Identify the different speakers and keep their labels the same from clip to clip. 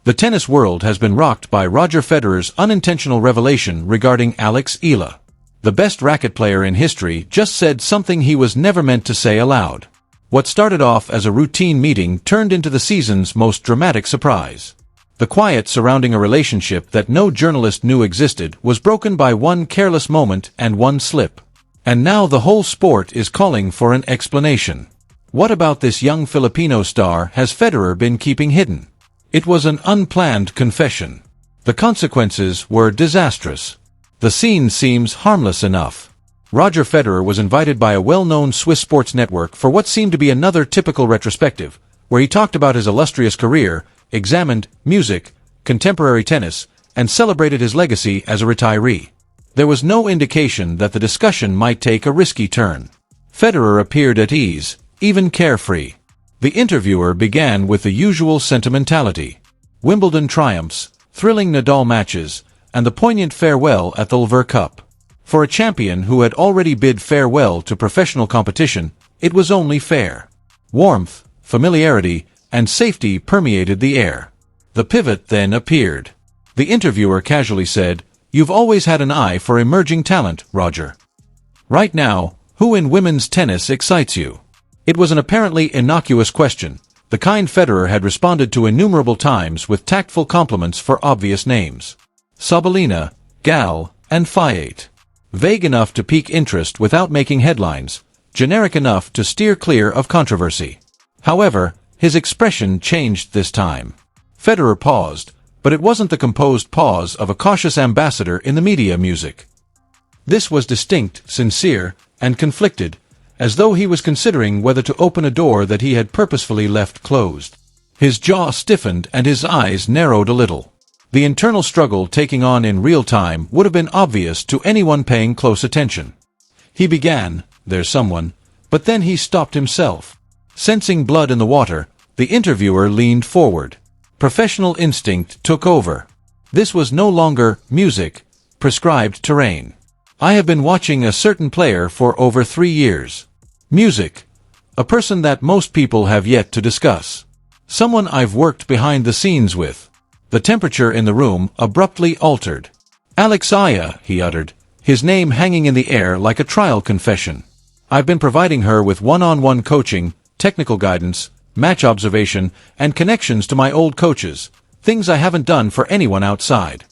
Speaker 1: The tennis world has been rocked by Roger Federer's unintentional revelation regarding Alex Eala. The best racket player in history just said something he was never meant to say aloud. What started off as a routine meeting turned into the season's most dramatic surprise. The quiet surrounding a relationship that no journalist knew existed was broken by one careless moment and one slip. And now the whole sport is calling for an explanation. What about this young Filipino star has Federer been keeping hidden? It was an unplanned confession. The consequences were disastrous. The scene seems harmless enough. Roger Federer was invited by a well-known Swiss sports network for what seemed to be another typical retrospective, where he talked about his illustrious career, examined music, contemporary tennis, and celebrated his legacy as a retiree. There was no indication that the discussion might take a risky turn. Federer appeared at ease, even carefree. The interviewer began with the usual sentimentality. Wimbledon triumphs, thrilling Nadal matches, and the poignant farewell at the Lever Cup. For a champion who had already bid farewell to professional competition, it was only fair. Warmth, familiarity, and safety permeated the air. The pivot then appeared. The interviewer casually said, "You've always had an eye for emerging talent, Roger. Right now, who in women's tennis excites you?" It was an apparently innocuous question, the kind Federer had responded to innumerable times with tactful compliments for obvious names. Sabalina, Gal, and Fiat. Vague enough to pique interest without making headlines, generic enough to steer clear of controversy. However, his expression changed this time. Federer paused, but it wasn't the composed pause of a cautious ambassador in the media music. This was distinct, sincere, and conflicted, as though he was considering whether to open a door that he had purposefully left closed. His jaw stiffened and his eyes narrowed a little. The internal struggle taking on in real time would have been obvious to anyone paying close attention. He began, "There's someone," but then he stopped himself. Sensing blood in the water, the interviewer leaned forward. Professional instinct took over. This was no longer music, prescribed terrain. "I have been watching a certain player for over 3 years. Music. A person that most people have yet to discuss. Someone I've worked behind the scenes with." The temperature in the room abruptly altered. "Alex Eala," he uttered, his name hanging in the air like a trial confession. "I've been providing her with one-on-one coaching, technical guidance, match observation, and connections to my old coaches, things I haven't done for anyone outside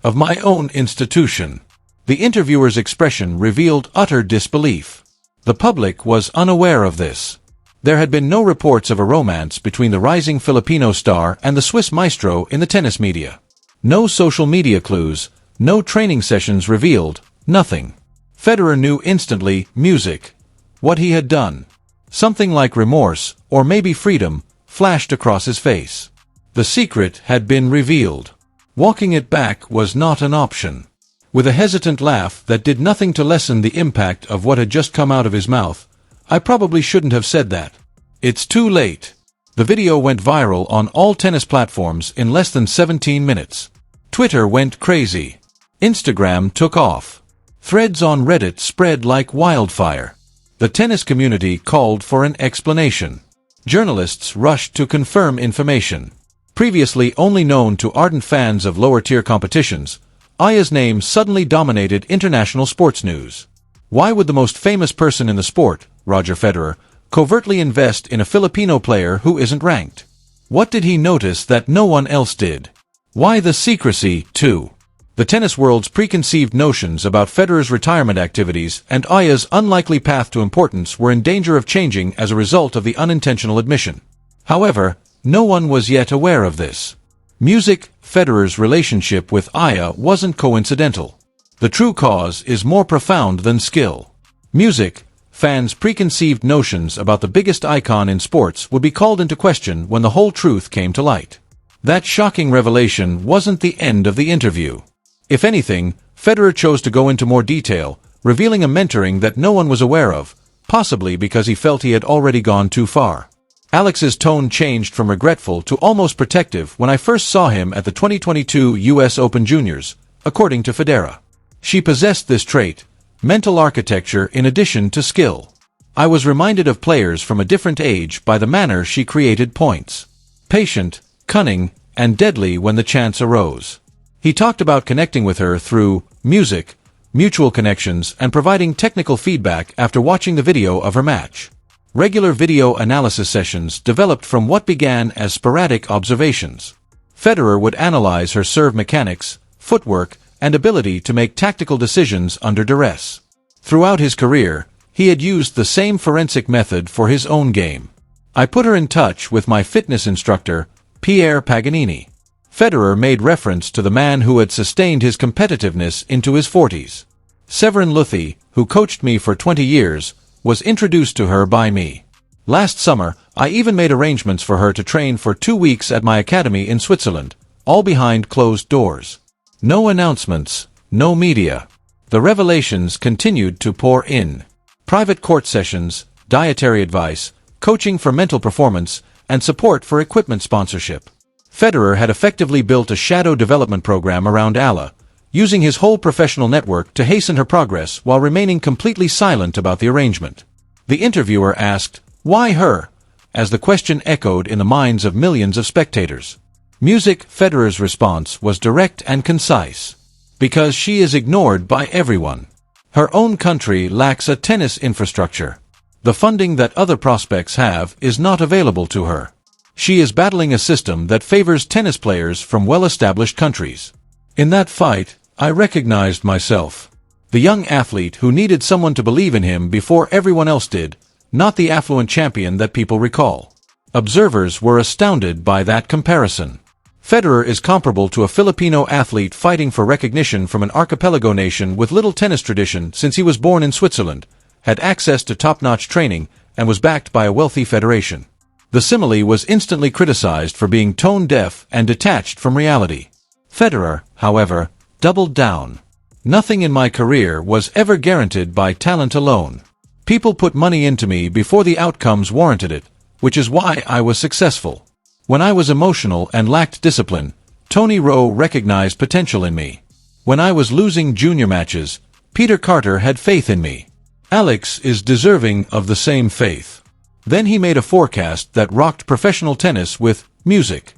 Speaker 1: of my own institution." The interviewer's expression revealed utter disbelief. The public was unaware of this. There had been no reports of a romance between the rising Filipino star and the Swiss maestro in the tennis media. No social media clues, no training sessions revealed, nothing. Federer knew instantly, music. What he had done. Something like remorse, or maybe freedom, flashed across his face. The secret had been revealed. Walking it back was not an option. With a hesitant laugh that did nothing to lessen the impact of what had just come out of his mouth, "I probably shouldn't have said that. It's too late." The video went viral on all tennis platforms in less than 17 minutes. Twitter went crazy. Instagram took off. Threads on Reddit spread like wildfire. The tennis community called for an explanation. Journalists rushed to confirm information. Previously only known to ardent fans of lower-tier competitions, Eala's name suddenly dominated international sports news. Why would the most famous person in the sport, Roger Federer, covertly invest in a Filipino player who isn't ranked? What did he notice that no one else did? Why the secrecy, too? The tennis world's preconceived notions about Federer's retirement activities and Eala's unlikely path to importance were in danger of changing as a result of the unintentional admission. However, no one was yet aware of this. Music, Federer's relationship with Eala wasn't coincidental. The true cause is more profound than skill. Music, fans' preconceived notions about the biggest icon in sports would be called into question when the whole truth came to light. That shocking revelation wasn't the end of the interview. If anything, Federer chose to go into more detail, revealing a mentoring that no one was aware of, possibly because he felt he had already gone too far. Alex's tone changed from regretful to almost protective when I first saw him at the 2022 US Open Juniors, according to Federer. She possessed this trait, mental architecture in addition to skill. I was reminded of players from a different age by the manner she created points. Patient, cunning, and deadly when the chance arose. He talked about connecting with her through music, mutual connections, and providing technical feedback after watching the video of her match. Regular video analysis sessions developed from what began as sporadic observations. Federer would analyze her serve mechanics, footwork, and ability to make tactical decisions under duress. Throughout his career, he had used the same forensic method for his own game. I put her in touch with my fitness instructor, Pierre Paganini. Federer made reference to the man who had sustained his competitiveness into his 40s. Severin Luthi, who coached me for 20 years, was introduced to her by me. Last summer, I even made arrangements for her to train for 2 weeks at my academy in Switzerland, all behind closed doors. No announcements, no media. The revelations continued to pour in. Private court sessions, dietary advice, coaching for mental performance, and support for equipment sponsorship. Federer had effectively built a shadow development program around Eala, using his whole professional network to hasten her progress while remaining completely silent about the arrangement. The interviewer asked, "Why her?" as the question echoed in the minds of millions of spectators. Federer's response was direct and concise. Because she is ignored by everyone. Her own country lacks a tennis infrastructure. The funding that other prospects have is not available to her. She is battling a system that favors tennis players from well-established countries. In that fight, I recognized myself. The young athlete who needed someone to believe in him before everyone else did, not the affluent champion that people recall. Observers were astounded by that comparison. Federer is comparable to a Filipino athlete fighting for recognition from an archipelago nation with little tennis tradition since he was born in Switzerland, had access to top-notch training, and was backed by a wealthy federation. The simile was instantly criticized for being tone-deaf and detached from reality. Federer, however, doubled down. Nothing in my career was ever guaranteed by talent alone. People put money into me before the outcomes warranted it, which is why I was successful. When I was emotional and lacked discipline, Tony Rowe recognized potential in me. When I was losing junior matches, Peter Carter had faith in me. Alex is deserving of the same faith. Then he made a forecast that rocked professional tennis with music.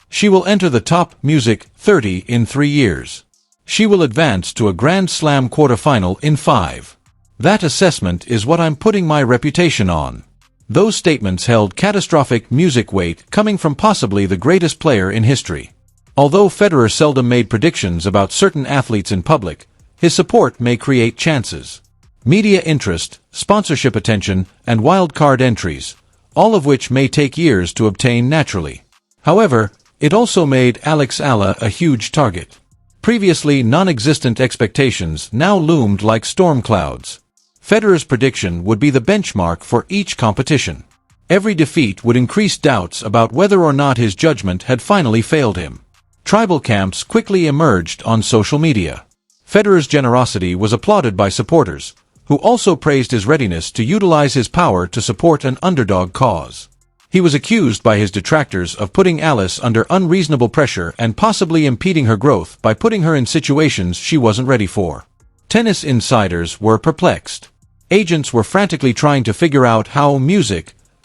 Speaker 1: She will enter the top music 30 in 3 years. She will advance to a Grand Slam quarterfinal in 5. That assessment is what I'm putting my reputation on. Those statements held catastrophic music weight coming from possibly the greatest player in history. Although Federer seldom made predictions about certain athletes in public, his support may create chances. Media interest, sponsorship attention, and wild card entries, all of which may take years to obtain naturally. However, it also made Alex Eala a huge target. Previously non-existent expectations now loomed like storm clouds. Federer's prediction would be the benchmark for each competition. Every defeat would increase doubts about whether or not his judgment had finally failed him. Tribal camps quickly emerged on social media. Federer's generosity was applauded by supporters, who also praised his readiness to utilize his power to support an underdog cause. He was accused by his detractors of putting Alice under unreasonable pressure and possibly impeding her growth by putting her in situations she wasn't ready for. Tennis insiders were perplexed. Agents were frantically trying to figure out how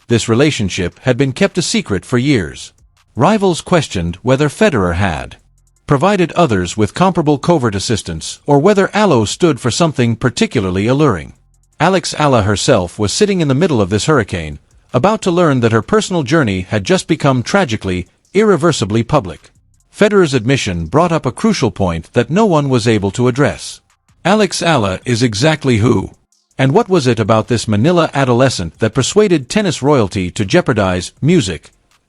Speaker 1: this relationship had been kept a secret for years. Rivals questioned whether Federer had provided others with comparable covert assistance or whether Eala stood for something particularly alluring. Alex Eala herself was sitting in the middle of this hurricane, about to learn that her personal journey had just become tragically, irreversibly public. Federer's admission brought up a crucial point that no one was able to address. Alex Eala is exactly who? And what was it about this Manila adolescent that persuaded tennis royalty to jeopardize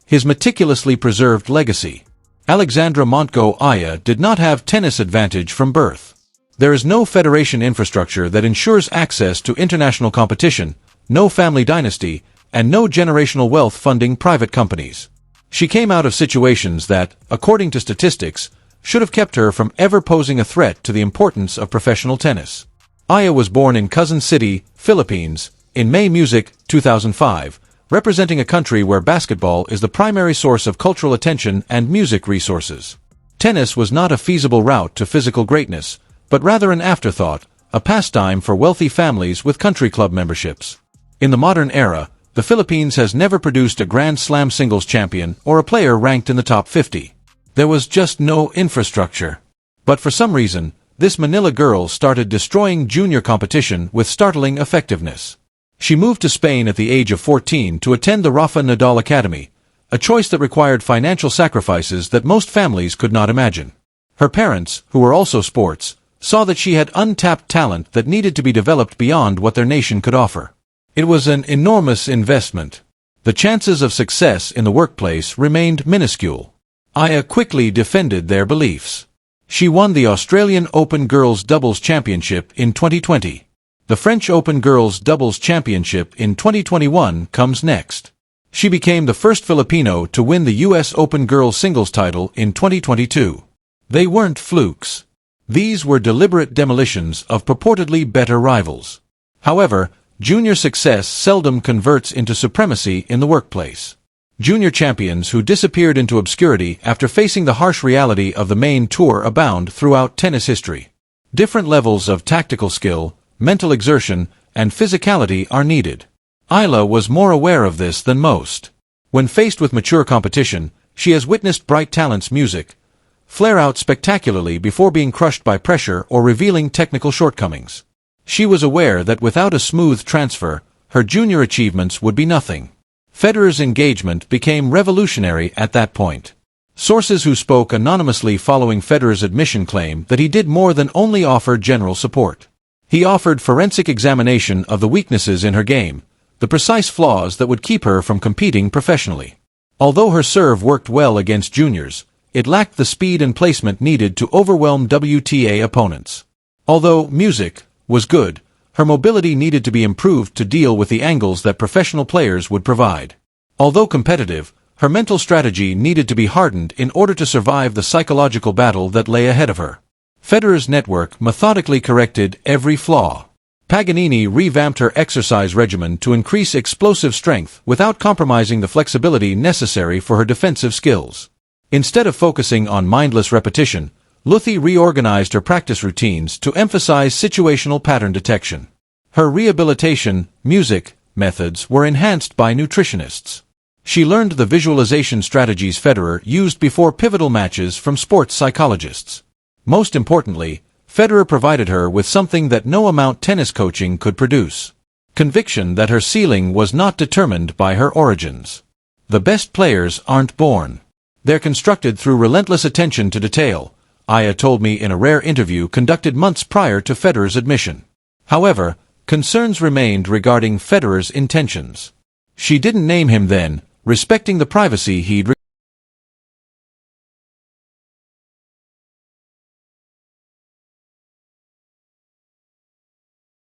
Speaker 1: his meticulously preserved legacy? Alexandra Montgo Aya did not have tennis advantage from birth. There is no federation infrastructure that ensures access to international competition, no family dynasty, and no generational wealth funding private companies. She came out of situations that, according to statistics, should have kept her from ever posing a threat to the importance of professional tennis. Aya was born in Quezon City, Philippines, in May 2005, representing a country where basketball is the primary source of cultural attention and music resources. Tennis was not a feasible route to physical greatness, but rather an afterthought, a pastime for wealthy families with country club memberships. In the modern era, the Philippines has never produced a Grand Slam singles champion or a player ranked in the top 50. There was just no infrastructure. But for some reason, this Manila girl started destroying junior competition with startling effectiveness. She moved to Spain at the age of 14 to attend the Rafa Nadal Academy, a choice that required financial sacrifices that most families could not imagine. Her parents, who were also sports, saw that she had untapped talent that needed to be developed beyond what their nation could offer. It was an enormous investment. The chances of success in the workplace remained minuscule. Eala quickly defended their beliefs. She won the Australian Open Girls Doubles Championship in 2020. The French Open Girls Doubles Championship in 2021 comes next. She became the first Filipino to win the US Open Girls Singles title in 2022. They weren't flukes. These were deliberate demolitions of purportedly better rivals. However, junior success seldom converts into supremacy in the workplace. Junior champions who disappeared into obscurity after facing the harsh reality of the main tour abound throughout tennis history. Different levels of tactical skill, mental exertion, and physicality are needed. Eala was more aware of this than most. When faced with mature competition, she has witnessed bright talents' music flare out spectacularly before being crushed by pressure or revealing technical shortcomings. She was aware that without a smooth transfer, her junior achievements would be nothing. Federer's engagement became revolutionary at that point. Sources who spoke anonymously following Federer's admission claim that he did more than only offer general support. He offered forensic examination of the weaknesses in her game, the precise flaws that would keep her from competing professionally. Although her serve worked well against juniors, it lacked the speed and placement needed to overwhelm WTA opponents. Although music was good, her mobility needed to be improved to deal with the angles that professional players would provide. Although competitive, her mental strategy needed to be hardened in order to survive the psychological battle that lay ahead of her. Federer's network methodically corrected every flaw. Paganini revamped her exercise regimen to increase explosive strength without compromising the flexibility necessary for her defensive skills. Instead of focusing on mindless repetition, Luthi reorganized her practice routines to emphasize situational pattern detection. Her rehabilitation, music, methods were enhanced by nutritionists. She learned the visualization strategies Federer used before pivotal matches from sports psychologists. Most importantly, Federer provided her with something that no amount tennis coaching could produce: conviction that her ceiling was not determined by her origins. The best players aren't born. They're constructed through relentless attention to detail, Eala told me in a rare interview conducted months prior to Federer's admission. However, concerns remained regarding Federer's intentions. She didn't name him then, respecting the privacy he'd